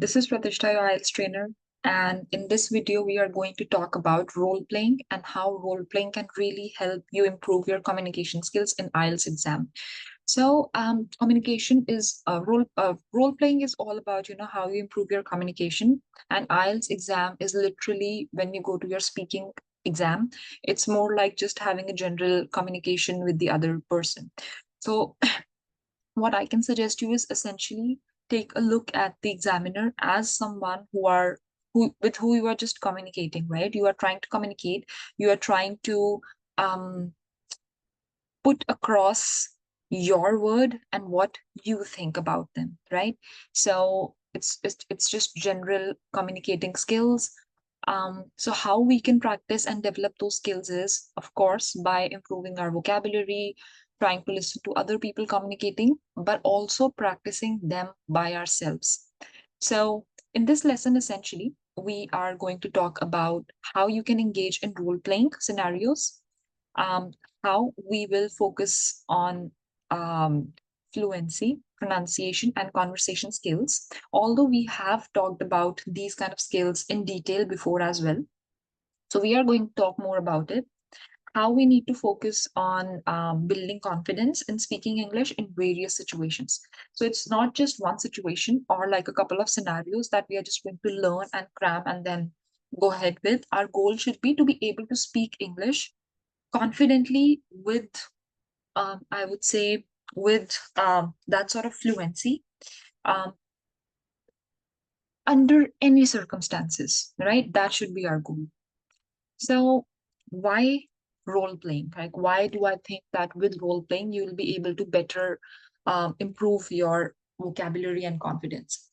This is Pratishta, your IELTS trainer, and in this video, we are going to talk about role playing and how role playing can really help you improve your communication skills in IELTS exam. So, communication is role playing is all about how you improve your communication, and IELTS exam is literally when you go to your speaking exam. It's more like just having a general communication with the other person. So what I can suggest you is essentially take a look at the examiner as someone who with who you are just communicating, right? You are trying to communicate, you are trying to um, put across your word and what you think about them, right? So it's just general communicating skills. So how we can practice and develop those skills is, of course, by improving our vocabulary, trying to listen to other people communicating, but also practicing them by ourselves. So in this lesson, essentially, we are going to talk about how you can engage in role playing scenarios, um, how we will focus on fluency, pronunciation, and conversation skills. Although we have talked about these kind of skills in detail before as well. So we are going to talk more about it. How we need to focus on building confidence in speaking English in various situations. So it's not just one situation or like a couple of scenarios that we are just going to learn and cram and then go ahead with. Our goal should be to be able to speak English confidently with, I would say, with that sort of fluency um, under any circumstances, right? That should be our goal. So, why role playing? Like, why do I think that with role playing, you will be able to better improve your vocabulary and confidence?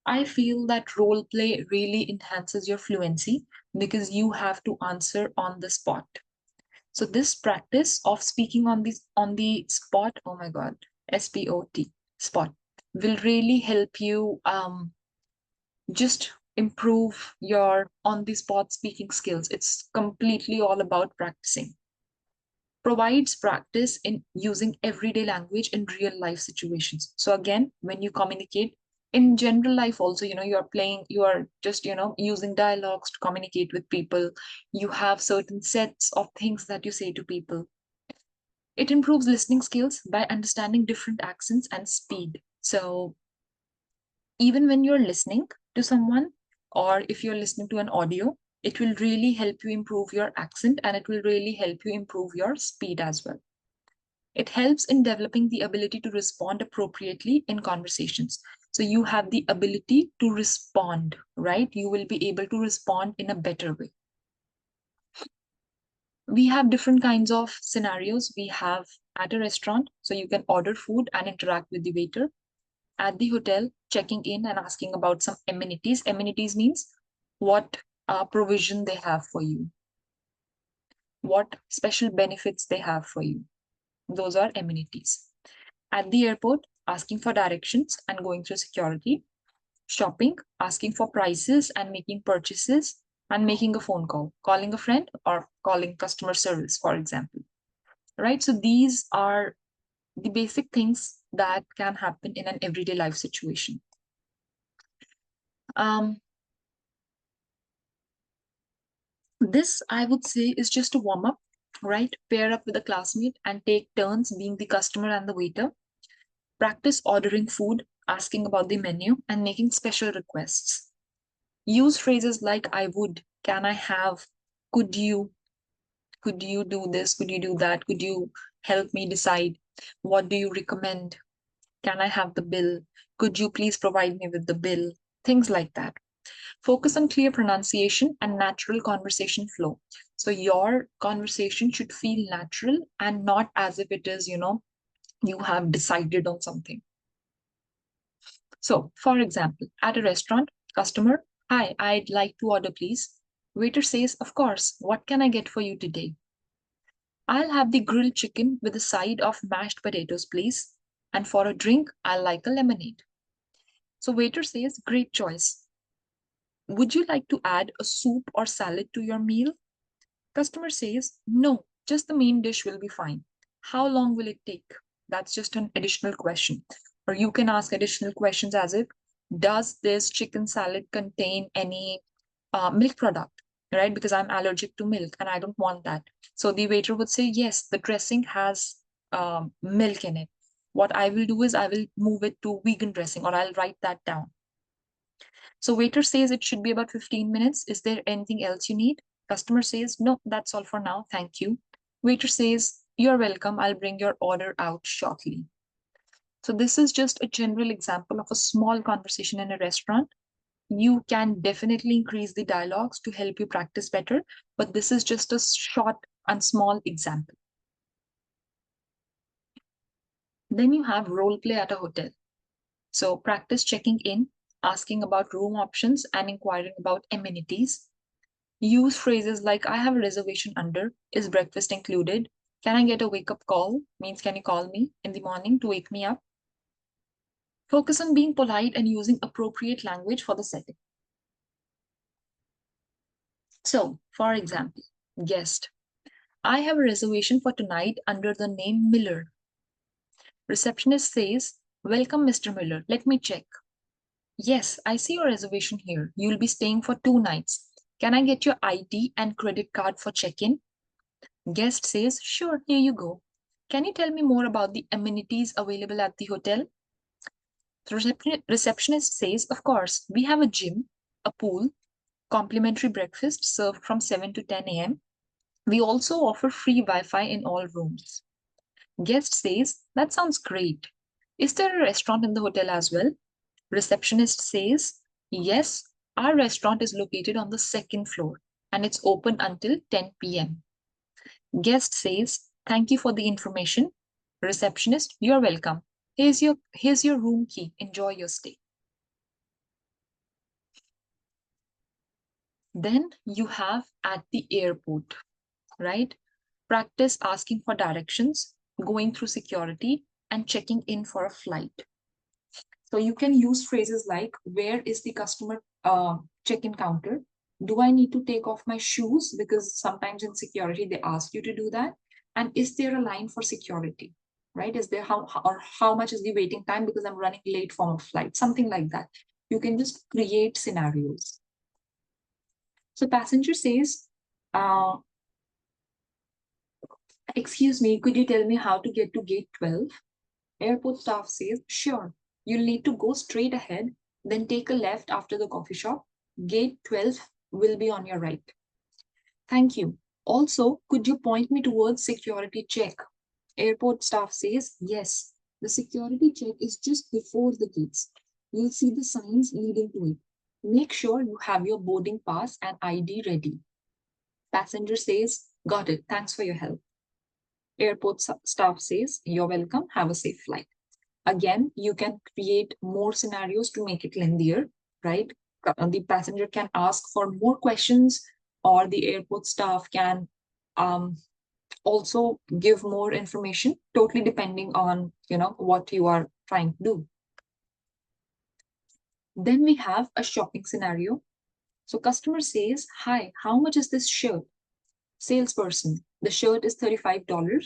I feel that role play really enhances your fluency because you have to answer on the spot. So this practice of speaking on the spot, oh my god, spot, will really help you just improve your on the spot speaking skills. It's completely all about practicing. Provides practice in using everyday language in real life situations. So again, when you communicate in general life also, you are just, using dialogues to communicate with people. You have certain sets of things that you say to people. It improves listening skills by understanding different accents and speed. So even when you're listening to someone, or if you're listening to an audio, it will really help you improve your accent and it will really help you improve your speed as well. It helps in developing the ability to respond appropriately in conversations. So you have the ability to respond, right? You will be able to respond in a better way. We have different kinds of scenarios. We have at a restaurant, so you can order food and interact with the waiter. At the hotel, checking in and asking about some amenities. Amenities means what provision they have for you, what special benefits they have for you. Those are amenities. At the airport, asking for directions and going through security. Shopping, asking for prices and making purchases, and making a phone call, calling a friend or calling customer service, for example. Right? So these are the basic things that can happen in an everyday life situation. This, I would say, is just a warm up, right? Pair up with a classmate and take turns being the customer and the waiter. Practice ordering food, asking about the menu, and making special requests. Use phrases like I would, can I have, could you do this, could you do that, could you help me decide, what do you recommend, can I have the bill, could you please provide me with the bill, things like that. Focus on clear pronunciation and natural conversation flow. So your conversation should feel natural and not as if it is, you have decided on something. So, for example, at a restaurant, customer, hi, I'd like to order, please. Waiter says, of course, what can I get for you today? I'll have the grilled chicken with a side of mashed potatoes, please. And for a drink, I'll like a lemonade. So, waiter says, great choice. Would you like to add a soup or salad to your meal? Customer says, no, just the main dish will be fine. How long will it take? That's just an additional question. Or you can ask additional questions as if, Does this chicken salad contain any milk product, right? Because I'm allergic to milk and I don't want that. So the waiter would say, yes, the dressing has milk in it. What I will do is I will move it to vegan dressing, or I'll write that down. So waiter says it should be about 15 minutes. Is there anything else you need? Customer says, no, that's all for now. Thank you. Waiter says, you're welcome. I'll bring your order out shortly. So this is just a general example of a small conversation in a restaurant. You can definitely increase the dialogues to help you practice better, but this is just a short and small example. Then you have role play at a hotel. So practice checking in, asking about room options, and inquiring about amenities. Use phrases like, I have a reservation under, is breakfast included? Can I get a wake up call? Means, can you call me in the morning to wake me up? Focus on being polite and using appropriate language for the setting. So, for example, guest, I have a reservation for tonight under the name Miller. Receptionist says, welcome, Mr. Miller. Let me check. Yes, I see your reservation here. You'll be staying for 2 nights. Can I get your ID and credit card for check-in? Guest says, sure, here you go. Can you tell me more about the amenities available at the hotel? The receptionist says, of course, we have a gym, a pool, complimentary breakfast served from 7 to 10 a.m. We also offer free Wi-Fi in all rooms. Guest says, that sounds great. Is there a restaurant in the hotel as well? Receptionist says, yes, our restaurant is located on the second floor and it's open until 10 p.m. Guest says, thank you for the information. Receptionist, you're welcome. Here's your room key. Enjoy your stay. Then you have at the airport, right? Practice asking for directions, going through security, and checking in for a flight. So you can use phrases like, where is the customer check-in counter? Do I need to take off my shoes? Because sometimes in security, they ask you to do that. And is there a line for security? Right? Is there or how much is the waiting time because I'm running late for a flight? Something like that. You can just create scenarios. So passenger says, uh, excuse me, could you tell me how to get to gate 12? Airport staff says, sure, you'll need to go straight ahead, then take a left after the coffee shop. Gate 12 will be on your right. Thank you. Also, could you point me towards security check? Airport staff says, yes, the security check is just before the gates. You'll see the signs leading to it. Make sure you have your boarding pass and ID ready. Passenger says, got it. Thanks for your help. Airport staff says, you're welcome. Have a safe flight. Again, you can create more scenarios to make it lengthier, right? The passenger can ask for more questions, or the airport staff can um, also give more information, totally depending on what you are trying to do. Then we have a shopping scenario. So customer says, hi, how much is this shirt? Salesperson, the shirt is $35.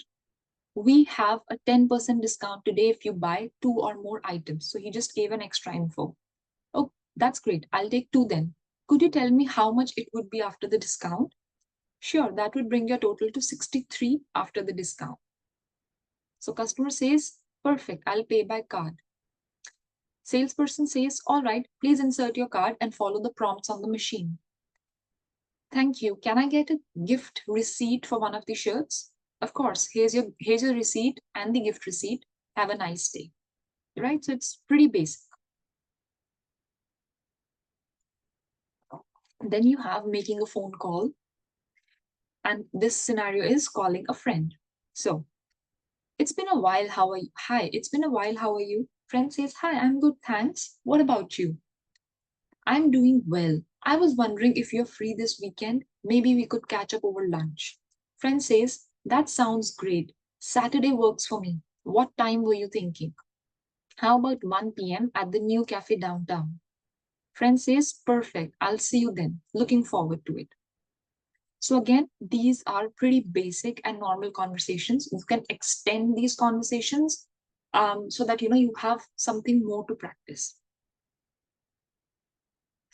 We have a 10% discount today if you buy 2 or more items. So he just gave an extra info. Oh, that's great. I'll take 2 then. Could you tell me how much it would be after the discount? Sure, that would bring your total to 63 after the discount. So customer says, perfect, I'll pay by card. Salesperson says, all right, please insert your card and follow the prompts on the machine. Thank you. Can I get a gift receipt for one of the shirts? Of course, here's your receipt and the gift receipt. Have a nice day. Right? So it's pretty basic. Then you have making a phone call. And this scenario is calling a friend. So it's been a while. How are you? Hi, it's been a while. How are you? Friend says, hi, I'm good. Thanks. What about you? I'm doing well. I was wondering if you're free this weekend. Maybe we could catch up over lunch. Friend says, that sounds great. Saturday works for me. What time were you thinking? How about 1 p.m. at the new cafe downtown? Friend says, perfect. I'll see you then. Looking forward to it. So again, these are pretty basic and normal conversations. You can extend these conversations so that you have something more to practice.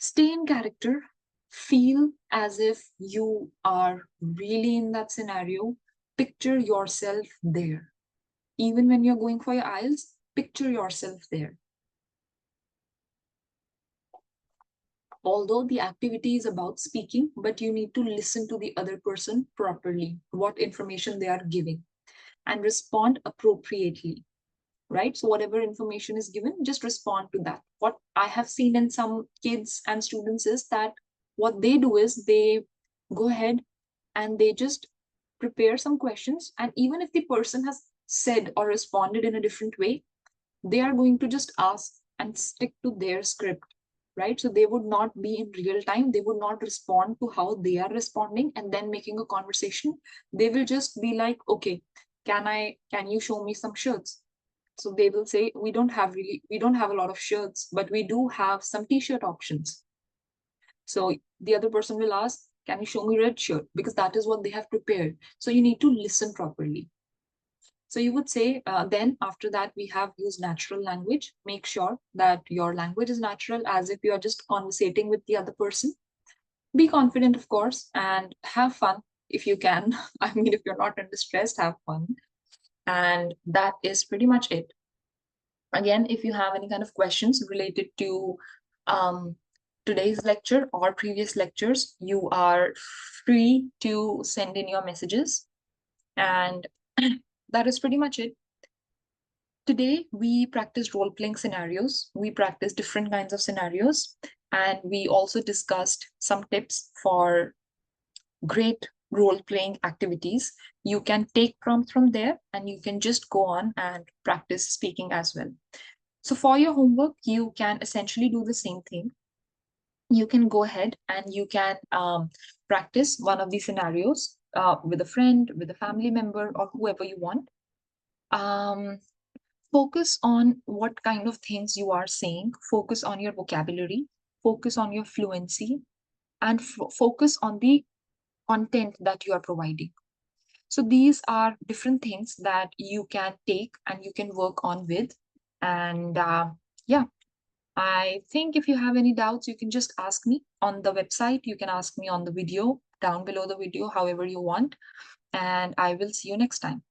Stay in character, feel as if you are really in that scenario, picture yourself there. Even when you're going for your IELTS, picture yourself there. Although the activity is about speaking, but you need to listen to the other person properly, what information they are giving, and respond appropriately, right? So, whatever information is given, just respond to that. What I have seen in some kids and students is that what they do is they go ahead and they just prepare some questions. And even if the person has said or responded in a different way, they are going to just ask and stick to their script, right? So they would not be in real time, they would not respond to how they are responding and then making a conversation. They will just be like, okay, can you show me some shirts? So they will say, we don't have a lot of shirts, but we do have some t-shirt options. So the other person will ask, can you show me red shirt? Because that is what they have prepared. So you need to listen properly. So you would say, then after that, we have used natural language. Make sure that your language is natural, as if you are just conversating with the other person. Be confident, of course, and have fun if you can. I mean, if you're not under stress, have fun. And that is pretty much it. Again, if you have any kind of questions related to um, today's lecture or previous lectures, you are free to send in your messages. And that is pretty much it. Today, we practiced role playing scenarios. We practiced different kinds of scenarios. And we also discussed some tips for great role playing activities. You can take prompts from there and you can just go on and practice speaking as well. So, for your homework, you can essentially do the same thing. You can go ahead and you can practice one of these scenarios with a friend, with a family member, or whoever you want. Um, Focus on what kind of things you are saying, focus on your vocabulary, focus on your fluency, and focus on the content that you are providing. So these are different things that you can take and you can work on with. And yeah, I think if you have any doubts, you can just ask me on the website. You can ask me on the video, down below the video, however you want. And I will see you next time.